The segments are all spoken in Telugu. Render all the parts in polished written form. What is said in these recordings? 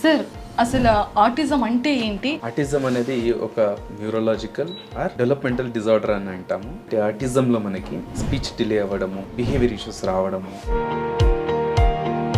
సార్ అసలు ఆటిజం అంటే ఏంటి? ఆటిజం అనేది ఒక న్యూరలాజికల్ ఆర్ డెవలప్మెంటల్ డిజార్డర్ అని అంటాము. ఆటిజంలో మనకి స్పీచ్ డిలే అవ్వడము, బిహేవియర్ ఇష్యూస్ రావడము,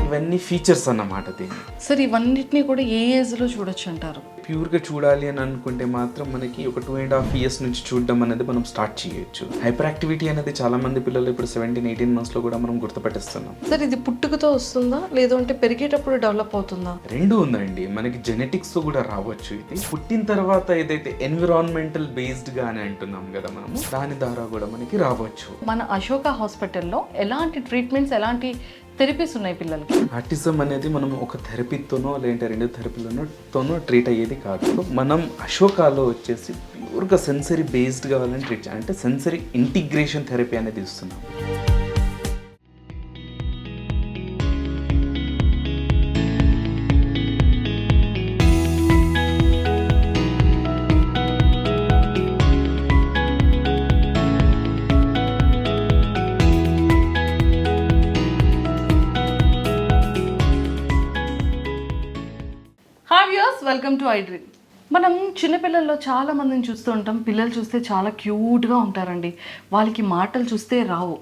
ఇవన్నీ ఫీచర్స్ అన్నమాట. దీన్ని సార్ ఇవన్నిటిని కూడా ఏ ఏజ్లో చూడొచ్చు అంటారు? ప్యూర్గా చూడాలి అని అనుకుంటే మాత్రం మనకి ఒక 2.5 years నుంచి చూడడం అనేది మనం స్టార్ట్ చేయొచ్చు. హైపర్ యాక్టివిటీ అనేది చాలా మంది పిల్లలు ఇప్పుడు 17-18 months లో కూడా మనం గుర్తుపట్టేస్తున్నాం. సార్ ఇది పుట్టుకతో వస్తుందా లేదంటే పెరిగేటప్పుడు డెవలప్ అవుతుందా? రెండు ఉందండి, మనకి జెనెటిక్స్ తో కూడా రావచ్చు. ఇది పుట్టిన తర్వాత ఏదైతే ఎన్విరాన్మెంటల్ బేస్డ్ గా అని అంటున్నాం కదా మనము, దాని ద్వారా కూడా మనకి రావచ్చు. మన అశోక హాస్పిటల్లో ఎలాంటి ట్రీట్మెంట్స్, ఎలాంటి థెరపీస్ ఉన్నాయి పిల్లలకి? ఆటిజం అనేది మనం ఒక థెరపీతోనో లేదంటే 2 థెరపీలతోనో ట్రీట్ అయ్యేది కాదు. మనం అశోకాలో వచ్చేసి ప్యూర్గా సెన్సరీ బేస్డ్ కావాలని ట్రీట్ చేయాలి. అంటే సెన్సరీ ఇంటిగ్రేషన్ థెరపీ అనేది ఇస్తున్నాం. Hi viewers, welcome to iDream. మనం చిన్నపిల్లల్లో చాలా మందిని చూస్తూ ఉంటాం. పిల్లలు చూస్తే చాలా క్యూట్గా ఉంటారండి. వాళ్ళకి మాటలు చూస్తే రావు.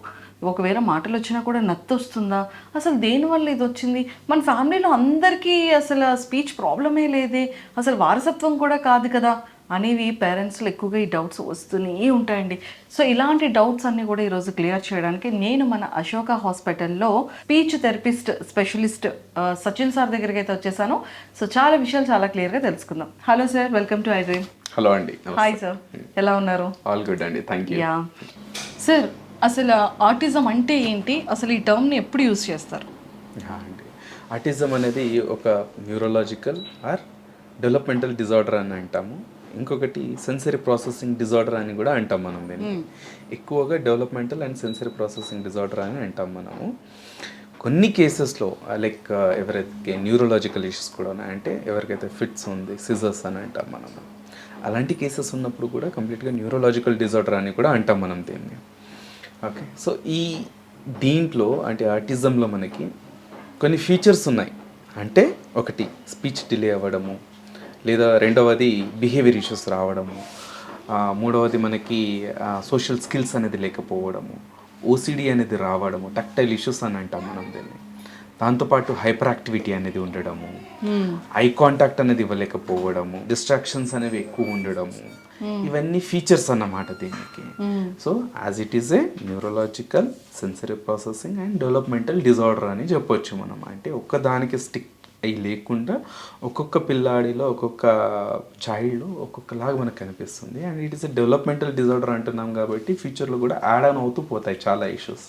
ఒకవేళ మాటలు వచ్చినా కూడా నత్తి వస్తుందా, అసలు దేనివల్ల ఇది వచ్చింది? మన ఫ్యామిలీలో అందరికీ అసలు స్పీచ్ ప్రాబ్లమే లేదే, అసలు వారసత్వం కూడా కాదు కదా అనేవి పేరెంట్స్లో ఎక్కువగా ఈ డౌట్స్ వస్తూనే ఉంటాయండి. సో ఇలాంటి డౌట్స్ అన్నీ కూడా ఈరోజు క్లియర్ చేయడానికి నేను మన అశోక హాస్పిటల్లో speech therapist specialist Sachin sir దగ్గరికి అయితే వచ్చేసాను. సో చాలా విషయాలు చాలా క్లియర్గా తెలుసుకుందాం. Hello sir, welcome to iDream. Hello అండి. హాయ్ సార్, ఎలా ఉన్నారు? ఆల్ గుడ్ అండి, థ్యాంక్ యూ. యా సార్, అసలు ఆటిజం అంటే ఏంటి? అసలు ఈ టర్మ్ని ఎప్పుడు యూజ్ చేస్తారు? అండి, ఆటిజం అనేది ఒక న్యూరలాజికల్ ఆర్ డెవలప్మెంటల్ డిజార్డర్ అని అంటాము. ఇంకొకటి సెన్సరీ ప్రాసెసింగ్ డిజార్డర్ అని కూడా అంటాం మనం. దీన్ని ఎక్కువగా developmental and sensory processing disorder అని అంటాం మనము. కొన్ని కేసెస్లో లైక్ ఎవరైతే న్యూరలాజికల్ ఇష్యూస్ కూడా ఉన్నాయంటే, ఎవరికైతే ఫిట్స్ ఉంది, సిజర్స్ అని అంటాం మనము, అలాంటి కేసెస్ ఉన్నప్పుడు కూడా కంప్లీట్గా న్యూరలాజికల్ డిజార్డర్ అని కూడా అంటాం మనం దీన్ని. ఓకే, సో దీంట్లో అంటే ఆటిజంలో మనకి కొన్ని ఫీచర్స్ ఉన్నాయి. అంటే ఒకటి స్పీచ్ డిలే అవ్వడము, లేదా రెండవది బిహేవియర్ ఇష్యూస్ రావడము, మూడవది మనకి సోషల్ స్కిల్స్ అనేది లేకపోవడము, ఓసిడి అనేది రావడము, టక్టైల్ ఇష్యూస్ అని అంటాం మనం దీన్ని. దాంతోపాటు హైపర్ యాక్టివిటీ అనేది ఉండడము, ఐ కాంటాక్ట్ అనేది ఇవ్వలేకపోవడము, డిస్ట్రాక్షన్స్ అనేవి ఎక్కువ ఉండడము, ఇవన్నీ ఫీచర్స్ అన్నమాట దీనికి. So as it is a neurological sensory processing and developmental disorder అని చెప్పొచ్చు మనం. అంటే ఒక్కదానికి స్టిక్ అవి లేకుండా ఒక్కొక్క పిల్లాడిలో, ఒక్కొక్క చైల్డ్లో ఒక్కొక్కలాగా మనకు కనిపిస్తుంది. And it is a developmental disorder అంటున్నాం కాబట్టి ఫ్యూచర్లో కూడా యాడ్ ఆన్ అవుతూ పోతాయి చాలా ఇష్యూస్.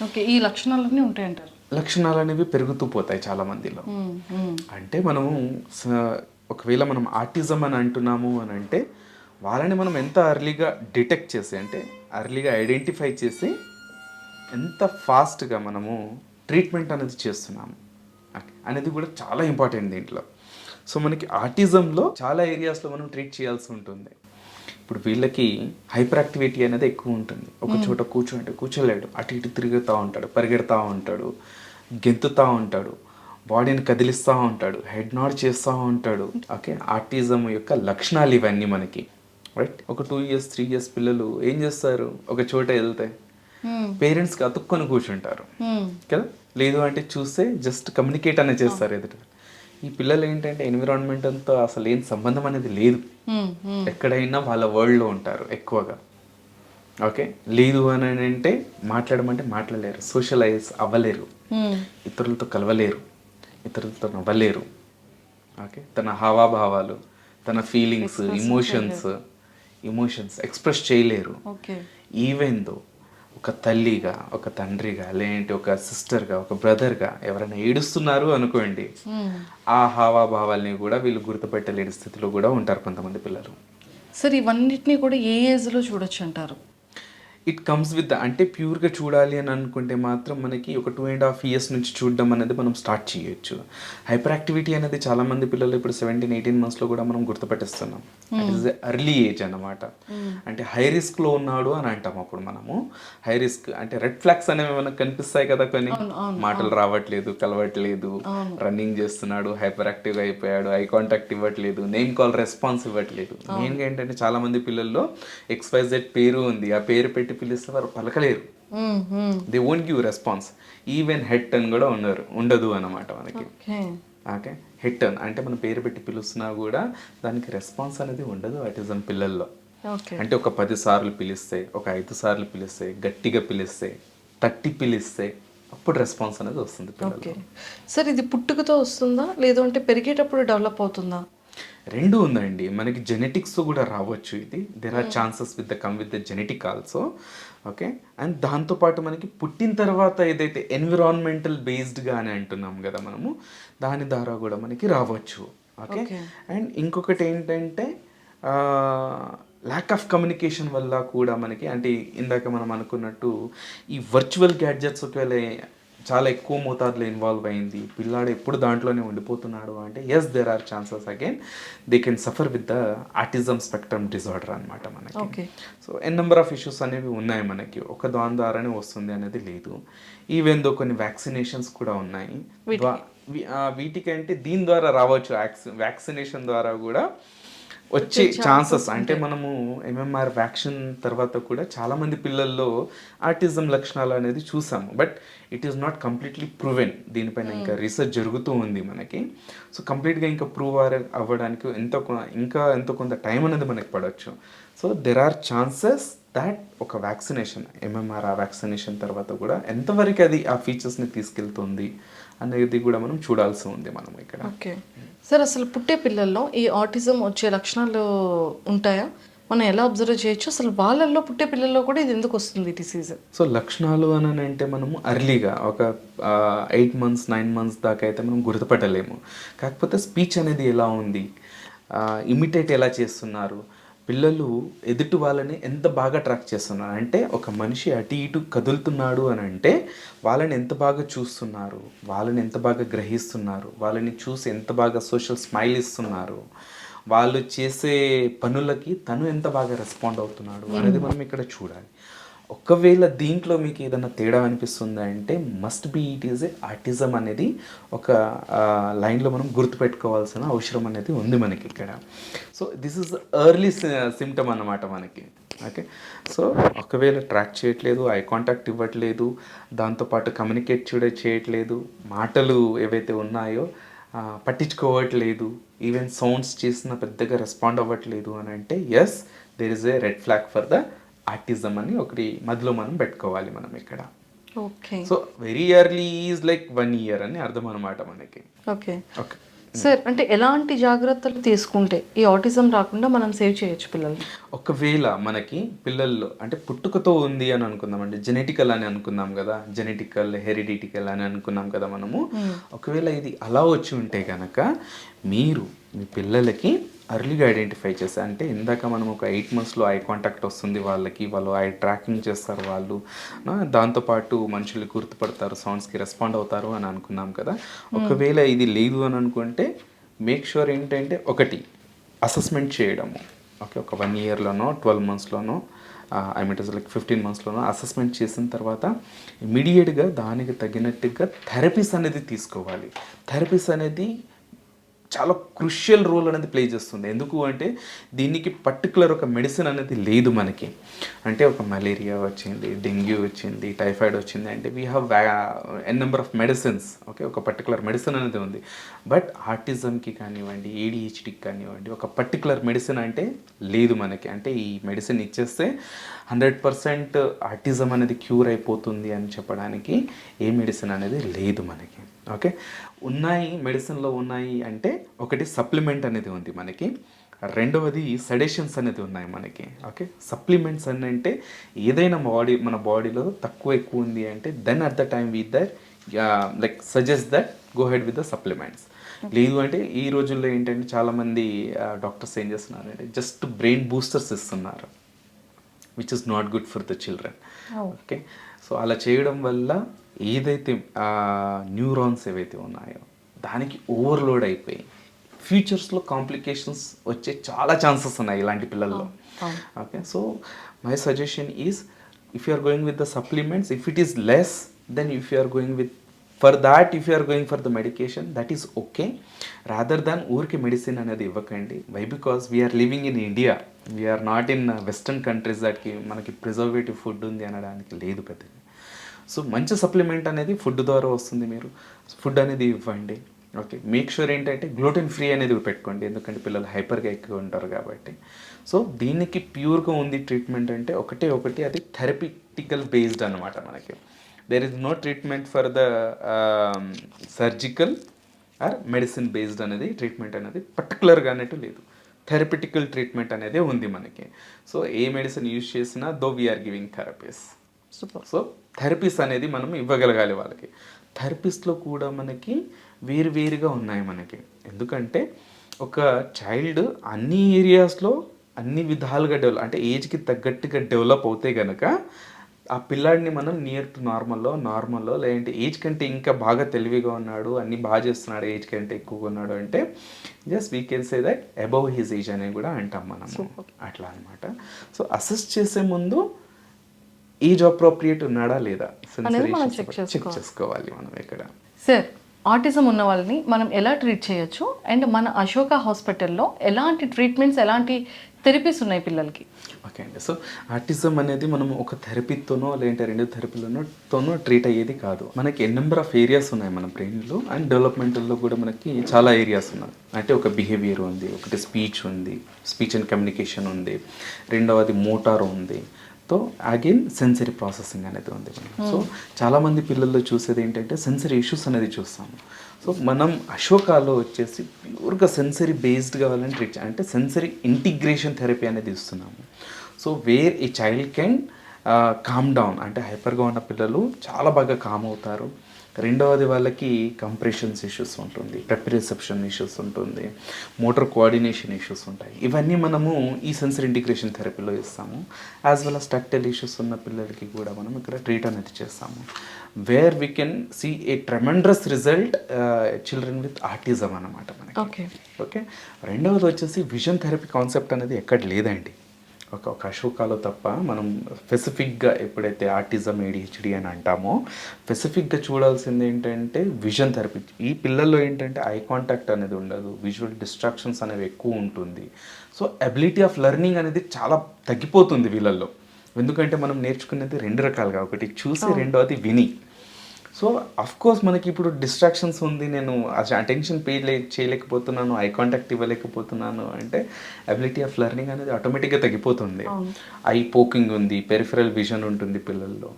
ఓకే, ఈ లక్షణాలన్నీ ఉంటాయంటారు? లక్షణాలు అనేవి పెరుగుతూ పోతాయి చాలా మందిలో. అంటే మనము ఒకవేళ మనం ఆటిజం అని అంటున్నాము అని అంటే, వాళ్ళని మనం ఎంత అర్లీగా డిటెక్ట్ చేసి, అంటే అర్లీగా ఐడెంటిఫై చేసి ఎంత ఫాస్ట్గా మనము ట్రీట్మెంట్ అనేది చేస్తున్నాము అనేది కూడా చాలా ఇంపార్టెంట్ దీంట్లో. సో మనకి ఆటిజంలో చాలా ఏరియాస్లో మనం ట్రీట్ చేయాల్సి ఉంటుంది. ఇప్పుడు వీళ్ళకి హైపర్ యాక్టివిటీ అనేది ఎక్కువ ఉంటుంది. ఒక చోట కూర్చోలేడు, అటు ఇటు తిరుగుతూ ఉంటాడు, పరిగెడతా ఉంటాడు, గెంతుతూ ఉంటాడు, బాడీని కదిలిస్తూ ఉంటాడు, హెడ్ నాడ్ చేస్తూ ఉంటాడు. ఓకే, ఆటిజం యొక్క లక్షణాలు ఇవన్నీ మనకి. రైట్, ఒక 2 years 3 years పిల్లలు ఏం చేస్తారు, ఒక చోట వెళ్తే పేరెంట్స్కి అతుక్కొని కూర్చుంటారు కదా, లేదు అంటే చూస్తే జస్ట్ కమ్యూనికేట్ అనేది చేస్తారు ఎదుట. ఈ పిల్లలు ఏంటంటే ఎన్విరాన్మెంట్ అంతా అసలు ఏం సంబంధం అనేది లేదు, ఎక్కడైనా వాళ్ళ వరల్డ్లో ఉంటారు ఎక్కువగా. ఓకే, లేదు అని అంటే మాట్లాడమంటే మాట్లాడలేరు, సోషలైజ్ అవ్వలేరు, ఇతరులతో కలవలేరు, ఇతరులతో నవ్వలేరు. ఓకే, తన హావాభావాలు, తన ఫీలింగ్స్, ఇమోషన్స్ ఎక్స్ప్రెస్ చేయలేరు. ఈవెన్ దో ఒక తల్లిగా, ఒక తండ్రిగా, లేదంటే ఒక సిస్టర్గా, ఒక బ్రదర్గా ఎవరైనా ఏడుస్తున్నారు అనుకోండి, ఆ హావాభావాల్ని కూడా వీళ్ళు గుర్తుపెట్టలేని స్థితిలో కూడా ఉంటారు కొంతమంది పిల్లలు. సార్ ఇవన్నిటిని కూడా ఏ ఏజ్లో చూడొచ్చు అంటారు? ఇట్ కమ్స్ విత్ అంటే ప్యూర్గా చూడాలి అని అనుకుంటే మాత్రం మనకి ఒక 2.5 years నుంచి చూడడం అనేది మనం స్టార్ట్ చేయొచ్చు. హైపర్ యాక్టివిటీ అనేది చాలామంది పిల్లలు ఇప్పుడు 17-18 monthsలో కూడా మనం గుర్తుపట్టిస్తున్నాం. ఇట్ ఈస్ ఎర్లీ ఏజ్ అన్నమాట. అంటే హై రిస్క్లో ఉన్నాడు అని అంటాం. అప్పుడు మనము హై రిస్క్ అంటే రెడ్ ఫ్లాగ్స్ అనేవి మనకు కనిపిస్తాయి కదా కొన్ని. మాటలు రావట్లేదు, కలవట్లేదు, రన్నింగ్ చేస్తున్నాడు, హైపర్ యాక్టివ్గా అయిపోయాడు, ఐ కాంటాక్ట్ ఇవ్వట్లేదు, నేమ్ కాల్ రెస్పాన్స్ ఇవ్వట్లేదు. మెయిన్గా ఏంటంటే చాలామంది పిల్లల్లో XYZ పేరు ఉంది, ఆ పేరు పెట్టి పిలిస్తే వారు పలకలేరు. They won't give response. Even head turn కూడా ఉండదు అన్నమాట మనకి. ఓకే, హెడ్ టర్న్ అంటే మన పేరు పెట్టి పిలుస్తున్నా కూడా దానికి రెస్పాన్స్ అనేది ఉండదు ఆటిజం పిల్లల్లో. అంటే ఒక 10 సార్లు పిలిస్తే, ఒక 5 సార్లు పిలిస్తే, గట్టిగా పిలిస్తే, తట్టి పిలిస్తే అప్పుడు రెస్పాన్స్ అనేది వస్తుంది పిల్లలు. సార్ ఇది పుట్టుకతో వస్తుందా లేదంటే పెరిగేటప్పుడు డెవలప్ అవుతుందా? రెండు ఉందండి. మనకి జెనెటిక్స్ కూడా రావచ్చు ఇది. There are chances come with the genetic also. Okay, and దాంతోపాటు మనకి పుట్టిన తర్వాత ఏదైతే ఎన్విరాన్మెంటల్ బేస్డ్గా అని అంటున్నాం కదా మనము, దాని ద్వారా కూడా మనకి రావచ్చు. ఓకే, అండ్ ఇంకొకటి ఏంటంటే ల్యాక్ ఆఫ్ కమ్యూనికేషన్ వల్ల కూడా మనకి, అంటే ఇందాక మనం అనుకున్నట్టు ఈ వర్చువల్ గ్యాడ్జెట్స్ ఒకవేళ చాలా ఎక్కువ మోతాదులో ఇన్వాల్వ్ అయింది, పిల్లాడు ఎప్పుడు దాంట్లోనే ఉండిపోతున్నాడు అంటే yes there are chances again they can suffer with the autism spectrum disorder అనమాట మనకి. సో నెంబర్ ఆఫ్ ఇష్యూస్ అనేవి ఉన్నాయి మనకి, ఒక దాని ద్వారానే వస్తుంది అనేది లేదు. ఈవెన్ దో కొన్ని వ్యాక్సినేషన్స్ కూడా ఉన్నాయి. వీటికంటే దీని ద్వారా రావచ్చు, వ్యాక్సినేషన్ ద్వారా కూడా వచ్చే ఛాన్సెస్. అంటే మనము MMR వ్యాక్సిన్ తర్వాత కూడా చాలామంది పిల్లల్లో ఆటిజం లక్షణాలు అనేది చూసాము. But it is not completely proven. దీనిపైన ఇంకా రీసెర్చ్ జరుగుతూ ఉంది మనకి. సో కంప్లీట్గా ఇంకా ప్రూవ్ అవ్వడానికి ఎంతో కొంత టైం అనేది మనకి పడవచ్చు. So there are chances that ఒక వ్యాక్సినేషన్, MMR వ్యాక్సినేషన్ తర్వాత కూడా ఎంతవరకు అది ఆ ఫీచర్స్ని తీసుకెళ్తుంది అనేది కూడా మనం చూడాల్సి ఉంది మనం ఇక్కడ. ఓకే సార్, అసలు పుట్టే పిల్లల్లో ఈ ఆటిజం వచ్చే లక్షణాలు ఉంటాయా? మనం ఎలా అబ్జర్వ్ చేయొచ్చు? అసలు వాళ్ళల్లో పుట్టే పిల్లల్లో కూడా ఇది ఎందుకు వస్తుంది డిసీజ్? సో లక్షణాలు అని అంటే మనము అర్లీగా ఒక 8 months 9 months దాకా అయితే మనం గుర్తుపట్టలేము. కాకపోతే స్పీచ్ అనేది ఎలా ఉంది, ఇమిటేట్ ఎలా చేస్తున్నారు, పిల్లలు ఎదుటి వాళ్ళని ఎంత బాగా ట్రాక్ చేస్తున్నారు, అంటే ఒక మనిషి అటు ఇటు కదులుతున్నాడు అని అంటే వాళ్ళని ఎంత బాగా చూస్తున్నారు, వాళ్ళని ఎంత బాగా గ్రహిస్తున్నారు, వాళ్ళని చూసి ఎంత బాగా సోషల్ స్మైల్ ఇస్తున్నారు, వాళ్ళు చేసే పనులకి తను ఎంత బాగా రెస్పాండ్ అవుతున్నాడు అనేది మనం ఇక్కడ చూడాలి. ఒకవేళ దీంట్లో మీకు ఏదైనా తేడా అనిపిస్తుందా అంటే must be it is a autism అనేది ఒక లైన్లో మనం గుర్తుపెట్టుకోవాల్సిన అవసరం అనేది ఉంది మనకి ఇక్కడ. So this is early symptom అన్నమాట మనకి. ఓకే, సో ఒకవేళ ట్రాక్ చేయట్లేదు, ఐ కాంటాక్ట్ ఇవ్వట్లేదు, దాంతోపాటు కమ్యూనికేట్ చేయట్లేదు, మాటలు ఏవైతే ఉన్నాయో పట్టించుకోవట్లేదు, ఈవెన్ సౌండ్స్ చేసిన పెద్దగా రెస్పాండ్ అవ్వట్లేదు అని అంటే yes there is a red flag for the autism అని ఒకటి మధ్యలో మనం పెట్టుకోవాలి మనం ఇక్కడ. Okay, so very early is like 1 year అని అర్థం అనమాట మనకి. ఓకే ఓకే సార్, అంటే ఎలాంటి జాగ్రత్తలు తీసుకుంటే ఈ ఆటిజం రాకుండా మనం సేవ్ చేయొచ్చు పిల్లల్ని? ఒకవేళ మనకి పిల్లల్లో అంటే పుట్టుకతో ఉంది అని అనుకుందాం, అంటే జెనెటికల్ అని అనుకుందాం కదా, జెనెటికల్ హెరిడిటికల్ అని అనుకున్నాం కదా మనము. ఒకవేళ ఇది అలా వచ్చి ఉంటే కనుక మీరు మీ పిల్లలకి అర్లీగా ఐడెంటిఫై చేస్తే, అంటే ఇందాక మనం ఒక 8 monthsలో ఐ కాంటాక్ట్ వస్తుంది వాళ్ళకి, వాళ్ళు ఐ ట్రాకింగ్ చేస్తారు వాళ్ళు, దాంతోపాటు మనుషులు గుర్తుపడతారు, సౌండ్స్కి రెస్పాండ్ అవుతారు అని అనుకున్నాం కదా. ఒకవేళ ఇది లేదు అని అనుకుంటే మేక్ షూర్ ఏంటంటే ఒకటి అసెస్మెంట్ చేయడము. ఓకే, ఒక 1 yearలోనో 12 monthsలోనో ఐ మీన్ లైక్ 15 monthsలోనో అసెస్మెంట్ చేసిన తర్వాత ఇమీడియట్గా దానికి తగినట్టుగా థెరపీస్ అనేది తీసుకోవాలి. థెరపీస్ అనేది చాలా క్రూషియల్ రోల్ అనేది ప్లే చేస్తుంది. ఎందుకు అంటే దీనికి పర్టికులర్ ఒక మెడిసిన్ అనేది లేదు మనకి. అంటే ఒక మలేరియా వచ్చింది, డెంగ్యూ వచ్చింది, టైఫాయిడ్ వచ్చింది అంటే we have number of medicines. Okay, ఒక పర్టికులర్ మెడిసిన్ అనేది ఉంది. బట్ ఆటిజంకి కానివ్వండి, ADHDకి కానివ్వండి ఒక పర్టికులర్ మెడిసిన్ అంటే లేదు మనకి. అంటే ఈ మెడిసిన్ ఇచ్చేస్తే 100% ఆటిజం అనేది క్యూర్ అయిపోతుంది అని చెప్పడానికి ఏ మెడిసిన్ అనేది లేదు మనకి. ఓకే, ఉన్నాయి మెడిసిన్లో ఉన్నాయి అంటే ఒకటి సప్లిమెంట్ అనేది ఉంది మనకి, రెండవది సడేషన్స్ అనేది ఉన్నాయి మనకి. ఓకే, సప్లిమెంట్స్ అని అంటే ఏదైనా మన బాడీలో తక్కువ ఎక్కువ ఉంది అంటే then at the time with that like suggest that go ahead with the supplements. లేదు అంటే ఈ రోజుల్లో ఏంటంటే చాలామంది డాక్టర్స్ ఏం చేస్తున్నారు అంటే జస్ట్ బ్రెయిన్ బూస్టర్స్ ఇస్తున్నారు. Which is not good for the children. Okay, so అలా చేయడం వల్ల ఏదైతే న్యూరాన్స్ ఏవైతే ఉన్నాయో దానికి ఓవర్లోడ్ అయిపోయి ఫ్యూచర్స్లో కాంప్లికేషన్స్ వచ్చే చాలా ఛాన్సెస్ ఉన్నాయి ఇలాంటి పిల్లల్లో. Okay, so my suggestion is if you are going with the supplements, if it is less, then if you are going with for that, if you are going for the medication, that is okay, rather than ఊరికి మెడిసిన్ అనేది ఇవ్వకండి. Why because we are living in India, we are not in western countries దానికి మనకి ప్రిజర్వేటివ్ ఫుడ్ ఉంది అనడానికి లేదు పెద్దగా. సో మంచి సప్లిమెంట్ అనేది ఫుడ్ ద్వారా వస్తుంది, మీరు ఫుడ్ అనేది ఇవ్వండి. ఓకే, మేక్ షూర్ ఏంటంటే గ్లూటెన్ ఫ్రీ అనేది పెట్టుకోండి, ఎందుకంటే పిల్లలు హైపర్గా ఎక్కువ ఉంటారు కాబట్టి. సో దీనికి ప్యూర్గా ఉంది ట్రీట్మెంట్ అంటే ఒకటి అది థెరపిటికల్ బేస్డ్ అనమాట. మనకి there is no treatment for the surgical or medicine based అనేది ట్రీట్మెంట్ అనేది పర్టికులర్గా అన్నట్టు లేదు. థెరపిటికల్ ట్రీట్మెంట్ అనేది ఉంది మనకి. సో ఏ మెడిసిన్ యూజ్ చేసినా though we are giving therapies. So therapies అనేది మనం ఇవ్వగలగాలి వాళ్ళకి. థెరపీస్లో కూడా మనకి వేరుగా ఉన్నాయి మనకి, ఎందుకంటే ఒక చైల్డ్ అన్ని ఏరియాస్లో అన్ని విధాలుగా అంటే ఏజ్కి తగ్గట్టుగా డెవలప్ అవుతే కనుక ఆ పిల్లాడిని మనం నియర్ టు నార్మల్లో లేదంటే ఏజ్ కంటే ఇంకా బాగా తెలివిగా ఉన్నాడు, అన్ని బాగా చేస్తున్నాడు, ఏజ్ కంటే ఎక్కువగా ఉన్నాడు అంటే just we can say that above his age అనేది కూడా అంటాం మనం. అట్లా అనమాట. సో అసెస్ చేసే ముందు ఏజ్ అప్రోప్రియేట్ ఉన్నాడా లేదా చెక్ చేసుకోవాలి మనం ఇక్కడ. సార్, ఆటిజం ఉన్న వాళ్ళని మనం ఎలా ట్రీట్ చేయొచ్చు అండ్ మన అశోక హాస్పిటల్లో ఎలాంటి ట్రీట్మెంట్స్, ఎలాంటి థెరపీస్ ఉన్నాయి పిల్లలకి? ఓకే అండి, సో ఆటిజం అనేది మనం ఒక థెరపీతోనో లేదంటే 2 థెరపీలతోనో ట్రీట్ అయ్యేది కాదు. మనకి నెంబర్ ఆఫ్ ఏరియాస్ ఉన్నాయి మన బ్రెయిన్లో, అండ్ డెవలప్మెంటల్లో కూడా మనకి చాలా ఏరియాస్ ఉన్నాయి. అంటే ఒక బిహేవియర్ ఉంది, ఒకటి స్పీచ్ అండ్ కమ్యూనికేషన్ ఉంది, రెండవది మోటార్ ఉంది, సో అగైన్ సెన్సరీ ప్రాసెసింగ్ అనేది ఉంది. సో చాలామంది పిల్లల్లో చూసేది ఏంటంటే సెన్సరీ ఇష్యూస్ అనేది చూస్తాము. సో మనం అశోకాలో వచ్చేసి ప్యూర్గా సెన్సరీ బేస్డ్గా వాళ్ళని ట్రీట్ అంటే సెన్సరీ ఇంటిగ్రేషన్ థెరపీ అనేది ఇస్తున్నాము. సో వేర్ ఈ చైల్డ్ కెన్ కామ్ డౌన్, అంటే హైపర్గా ఉన్న పిల్లలు చాలా బాగా కామ్ అవుతారు. రెండవది వాళ్ళకి కంప్రెషన్స్ ఇష్యూస్ ఉంటుంది, పెప్రిసెప్షన్ ఇష్యూస్ ఉంటుంది, మోటార్ కోఆర్డినేషన్ ఇష్యూస్ ఉంటాయి. ఇవన్నీ మనము ఈ సెన్సరీ ఇంటిగ్రేషన్ థెరపీలో ఇస్తాము. As well as tactile issues ఉన్న పిల్లలకి కూడా మనం ఇక్కడ ట్రీట్ అనేది చేస్తాము. Where we can see a tremendous result children with autism అన్నమాట మనకి. ఓకే, రెండవది వచ్చేసి విజన్ థెరపీ కాన్సెప్ట్ అనేది ఎక్కడ లేదండి, ఒక అశోకాలో తప్ప. మనం స్పెసిఫిక్గా ఎప్పుడైతే ఆటిజం ADHD అని అంటామో స్పెసిఫిక్గా చూడాల్సింది ఏంటంటే విజన్ థెరపీ. ఈ పిల్లల్లో ఏంటంటే ఐ కాంటాక్ట్ అనేది ఉండదు, విజువల్ డిస్ట్రాక్షన్స్ అనేవి ఎక్కువ ఉంటుంది. సో అబిలిటీ ఆఫ్ లెర్నింగ్ అనేది చాలా తగ్గిపోతుంది వీళ్ళల్లో, ఎందుకంటే మనం నేర్చుకునేది 2 రకాలుగా, ఒకటి చూసి, రెండవది విని. సో అఫ్కోర్స్ మనకి ఇప్పుడు డిస్ట్రాక్షన్స్ ఉంది, నేను అటెన్షన్ చేయలేకపోతున్నాను, ఐ కాంటాక్ట్ ఇవ్వలేకపోతున్నాను అంటే అబిలిటీ ఆఫ్ లెర్నింగ్ అనేది ఆటోమేటిక్గా తగ్గిపోతుంది. ఐ పోకింగ్ ఉంది, పెరిఫరల్ విజన్ ఉంటుంది పిల్లల్లో.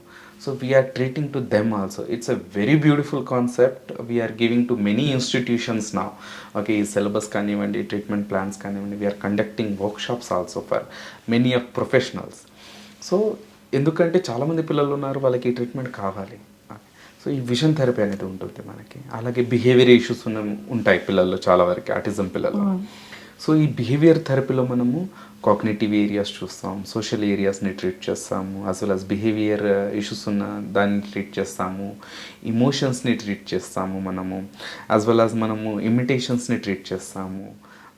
So we are treating to them also. It's a very beautiful concept. We are giving to many institutions నా. ఓకే, ఈ సిలబస్ కానివ్వండి, ట్రీట్మెంట్ ప్లాన్స్ కానివ్వండి, we are conducting workshops also for many of professionals. So ఎందుకంటే చాలామంది పిల్లలు ఉన్నారు, వాళ్ళకి ఈ ట్రీట్మెంట్ కావాలి. సో ఈ విజన్ థెరపీ అనేది ఉంటుంది మనకి. అలాగే బిహేవియర్ ఇష్యూస్ ఉంటాయి పిల్లల్లో, చాలా వరకు ఆటిజం పిల్లల్లో. సో ఈ బిహేవియర్ థెరపీలో మనము కాగ్నిటివ్ ఏరియాస్ చూస్తాం, సోషల్ ఏరియాస్ని ట్రీట్ చేస్తాము, as well as behaviour issues ఉన్న దాన్ని ట్రీట్ చేస్తాము, ఇమోషన్స్ని ట్రీట్ చేస్తాము మనము, యాజ్ వెల్ యాజ్ మనము ఇమిటేషన్స్ని ట్రీట్ చేస్తాము,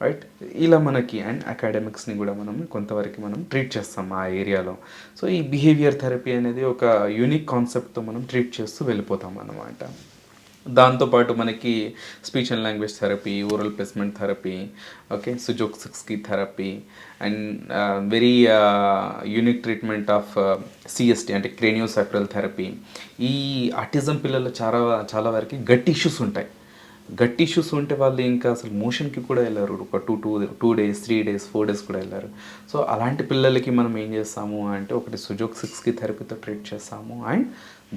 రైట్. ఇలా మనకి అండ్ అకాడమిక్స్ని కూడా మనం కొంతవరకు మనం ట్రీట్ చేస్తాం ఆ ఏరియాలో. సో ఈ బిహేవియర్ థెరపీ అనేది ఒక యూనిక్ కాన్సెప్ట్తో మనం ట్రీట్ చేస్తూ వెళ్ళిపోతాం అన్నమాట. దాంతోపాటు మనకి speech and language therapy, oral placement therapy, okay, సుజోక్సిక్స్కి therapy, and very unique treatment of CST అంటే క్రేనియోసాక్రల్ థెరపీ. ఈ ఆటిజం పిల్లలు చాలా వరకు గట్ ఇష్యూస్ ఉంటాయి. గట్ ఇష్యూస్ ఉంటే వాళ్ళు ఇంకా అసలు మోషన్కి కూడా వెళ్ళారు, ఒక 2 days 3 days 4 days కూడా వెళ్ళారు. సో అలాంటి పిల్లలకి మనం ఏం చేస్తాము అంటే ఒకటి సుజోక్సిక్స్కి థెరపీతో ట్రీట్ చేస్తాము, అండ్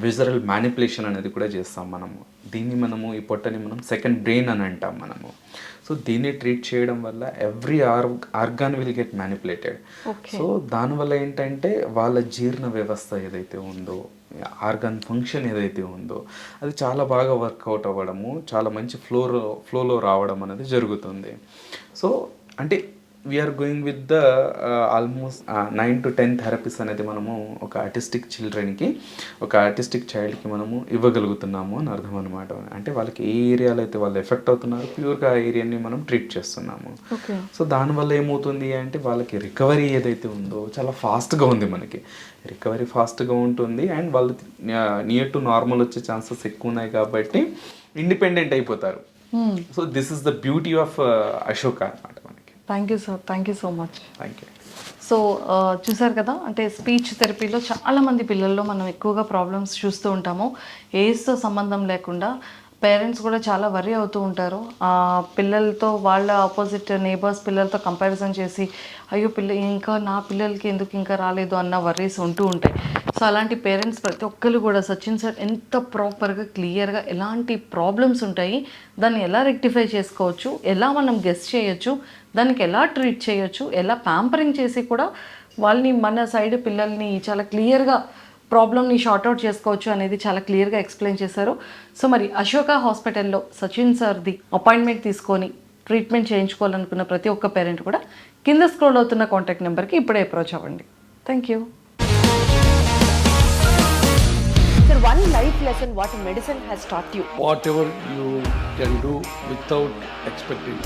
విజరల్ మ్యానిపులేషన్ అనేది కూడా చేస్తాం మనము. దీన్ని మనము ఈ పొట్టని మనం సెకండ్ బ్రెయిన్ అని అంటాం మనము. సో దీన్ని ట్రీట్ చేయడం వల్ల every organ will get manipulated. So దానివల్ల ఏంటంటే వాళ్ళ జీర్ణ వ్యవస్థ ఏదైతే ఉందో, ఆర్గాన్ ఫంక్షన్ ఏదైతే ఉందో అది చాలా బాగా వర్కౌట్ అవ్వడము, చాలా మంచి ఫ్లోలో రావడం అనేది జరుగుతుంది. సో అంటే we are going with the almost 9 to 10 therapies అనేది మనము ఒక ఆర్టిస్టిక్ చిల్డ్రన్కి, ఒక ఆర్టిస్టిక్ చైల్డ్కి మనము ఇవ్వగలుగుతున్నాము అని అర్థం అనమాట. అంటే వాళ్ళకి ఏ ఏరియాలో అయితే వాళ్ళు ఎఫెక్ట్ అవుతున్నారు ప్యూర్గా ఆ ఏరియాని మనం ట్రీట్ చేస్తున్నాము. ఓకే. సో దానివల్ల ఏమవుతుంది అంటే వాళ్ళకి రికవరీ ఏదైతే ఉందో చాలా ఫాస్ట్గా ఉంది, మనకి రికవరీ ఫాస్ట్గా ఉంటుంది అండ్ వాళ్ళు నియర్ టు నార్మల్ వచ్చే ఛాన్సెస్ ఎక్కువ ఉన్నాయి కాబట్టి ఇండిపెండెంట్ అయిపోతారు. So this is the beauty of Ashoka అనమాట మనకి. Thank you sir, thank you so much. Thank you. So చూసారు కదా, అంటే స్పీచ్ థెరపీలో చాలామంది పిల్లల్లో మనం ఎక్కువగా ప్రాబ్లమ్స్ చూస్తూ ఉంటాము. ఏజ్తో సంబంధం లేకుండా పేరెంట్స్ కూడా చాలా వరీ అవుతూ ఉంటారు. పిల్లలతో వాళ్ళ ఆపోజిట్ నేబర్స్ పిల్లలతో కంపారిజన్ చేసి అయ్యో ఇంకా నా పిల్లలకి ఎందుకు ఇంకా రాలేదు అన్న వర్రీస్ ఉంటూ ఉంటాయి. సో అలాంటి పేరెంట్స్ ప్రతి ఒక్కరు కూడా సచిన్ సార్ ఎంత ప్రాపర్గా క్లియర్గా ఎలాంటి ప్రాబ్లమ్స్ ఉంటాయి, దాన్ని ఎలా రెక్టిఫై చేసుకోవచ్చు, ఎలా మనం గెస్ చేయొచ్చు, దానికి ఎలా ట్రీట్ చేయొచ్చు, ఎలా ప్యాంపరింగ్ చేసి కూడా వాళ్ళని మన సైడ్ పిల్లల్ని చాలా క్లియర్గా ప్రాబ్లమ్ని షార్ట్అవుట్ చేసుకోవచ్చు అనేది చాలా క్లియర్గా ఎక్స్ప్లెయిన్ చేశారు. సో మరి అశోక హాస్పిటల్లో సచిన్ సార్ది అపాయింట్మెంట్ తీసుకొని ట్రీట్మెంట్ చేయించుకోవాలనుకున్న ప్రతి ఒక్క పేరెంట్ కూడా కింద స్క్రోల్ అవుతున్న కాంటాక్ట్ నెంబర్కి ఇప్పుడే అప్రోచ్ అవ్వండి. Thank you. Sir, one life lesson what medicine has taught you. Whatever you can do without expecting.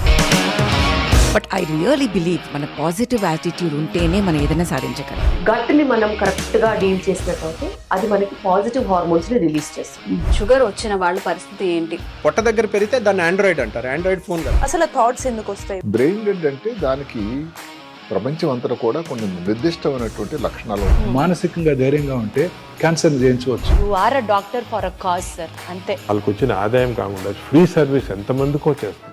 But I really believe మన పాజిటివ్ యాటిట్యూడ్ ఉంటేనే మనం ఏదైనా సాధించగలం. గట్ని మనం కరెక్ట్గా డీల్ చేసినట్లయితే అది మనకి పాజిటివ్ హార్మోన్స్ని రిలీజ్ చేస్తుంది. షుగర్ వచ్చిన వాళ్ళ పరిస్థితి ఏంటి? పొట్ట దగ్గర పెరిగితే దాన్ని ఆండ్రాయిడ్ అంటారు, ఆండ్రాయిడ్ ఫోన్ కదా. అసలు థాట్స్ ఎందుకు వస్తాయి? బ్రెయిన్ డెడ్ అంటే దానికి ప్రపంచం అంతా కూడా కొన్ని నిర్దిష్టమైనటువంటి లక్షణాలు ఉంటాయి. మానసికంగా ధైర్యంగా ఉంటే క్యాన్సర్ జయించవచ్చు. You are a doctor for a cause sir, అంతే. వాళ్ళకి వచ్చిన ఆదాయం కాకుండా ఫ్రీ సర్వీస్ ఎంతమందికో చేస్తారు.